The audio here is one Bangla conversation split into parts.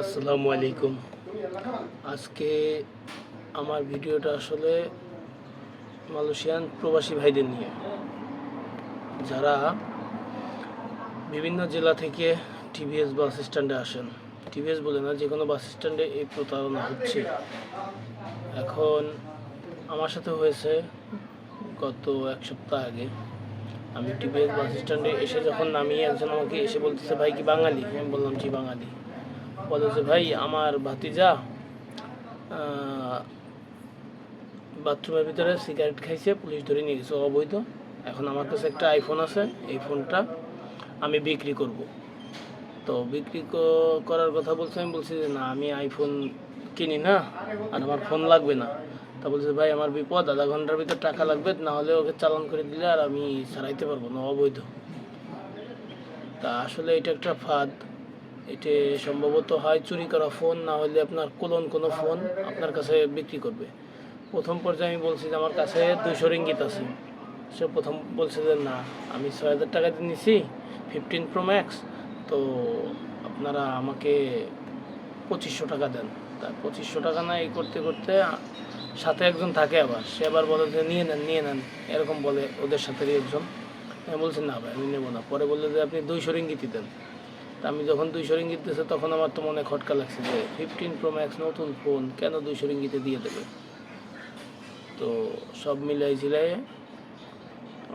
আসসালামু আলাইকুম। আজকে আমার ভিডিওটা আসলে মালয়েশিয়ান প্রবাসী ভাইদের নিয়ে, যারা বিভিন্ন জেলা থেকে টিভিএস বাস স্ট্যান্ডে আসেন। টিভিএস বলে না, যে কোনো বাস স্ট্যান্ডে এই প্রতারণা হচ্ছে। এখন আমার সাথে হয়েছে গত এক সপ্তাহ আগে। আমি টিভিএস বাস স্ট্যান্ডে এসে যখন নামিয়ে, একজন আমাকে এসে বলতেছে, ভাই কি বাঙালি? আমি বললাম জি বাঙালি। বলে যে, ভাই আমার ভাতিজা বাথরুমের ভিতরে সিগারেট খাইছে, পুলিশ ধরে নিয়ে গেছে অবৈধ। এখন আমার কাছে একটা আইফোন আছে, এই ফোনটা আমি বিক্রি করব। তো বিক্রি করার কথা বলছে। আমি বলছি যে না, আমি আইফোন কিনি না, আর আমার ফোন লাগবে না। তা বলছে, ভাই আমার বিপদ, আধা ঘন্টার ভিতর টাকা লাগবে, না হলে ওকে চালান করে দিলে আর আমি ছাড়াইতে পারবো না, অবৈধ। তা আসলে এটা একটা ফাঁদ। এটা সম্ভবত হয় চুরি করা ফোন, না হলে আপনার কোনো ফোন আপনার কাছে বিক্রি করবে। প্রথম পর্যায়ে আমি বলছি যে আমার কাছে 200 রিঙ্গিত আছে। সে প্রথম বলছে যে না, আমি 6,000 টাকা দিয়ে নিছি 15 প্রো ম্যাক্স, তো আপনারা আমাকে 2500 টাকা দেন। তা 2500 টাকা না, এই করতে করতে সাথে একজন থাকে, আবার সে আবার বলে যে নিয়ে নেন, এরকম বলে ওদের সাথে একজন। আমি বলছি না ভাই, আমি নেবো না। পরে বললো যে আপনি 200 রিঙ্গিতই দেন। তা আমি যখন 200 রিঙ্গিত দিয়েছে, তখন আমার তো মনে খটকা লাগছে যে 15 প্রো ম্যাক্স নতুন ফোন কেন 200 রিঙ্গিতে দিয়ে দেবে। তো সব ঝিলাই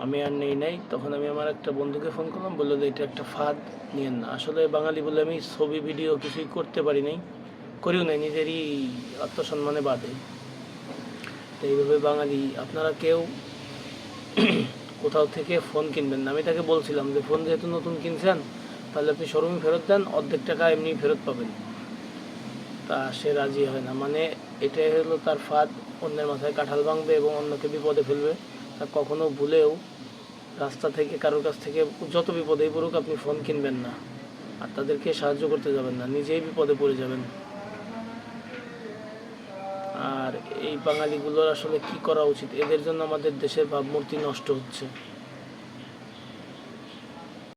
আমি আর নেই নাই। তখন আমি আমার একটা বন্ধুকে ফোন করলাম, বললো যে এটা একটা ফাঁদ, নিয়েন না। আসলে বাঙালি বলে আমি ছবি ভিডিও কিছুই করতে পারি নাই, করিও নাই, নিজেরই আত্মসম্মানে বাদে। তো এইভাবে বাঙালি, আপনারা কেউ কোথাও থেকে ফোন কিনবেন না। আমি তাকে বলছিলাম যে ফোন যেহেতু নতুন কিনছেন, তাহলে আপনি শোরুমে ফেরত দেন, অর্ধেক টাকা এমনি ফেরত পাবেন। তা সে রাজি হয় না। মানে এটাই হলো তার ফাঁদ, অন্যের মাথায় কাঁঠাল ভাঙবে এবং অন্যকে বিপদে ফেলবে। তা কখনো ভুলেও রাস্তা থেকে কারোর কাছ থেকে যত বিপদেই পড়ুক, আপনি ফোন কিনবেন না, আর তাদেরকে সাহায্য করতে যাবেন না, নিজেই বিপদে পড়ে যাবেন। আর এই বাঙালিগুলোর আসলে কি করা উচিত? এদের জন্য আমাদের দেশের ভাবমূর্তি নষ্ট হচ্ছে।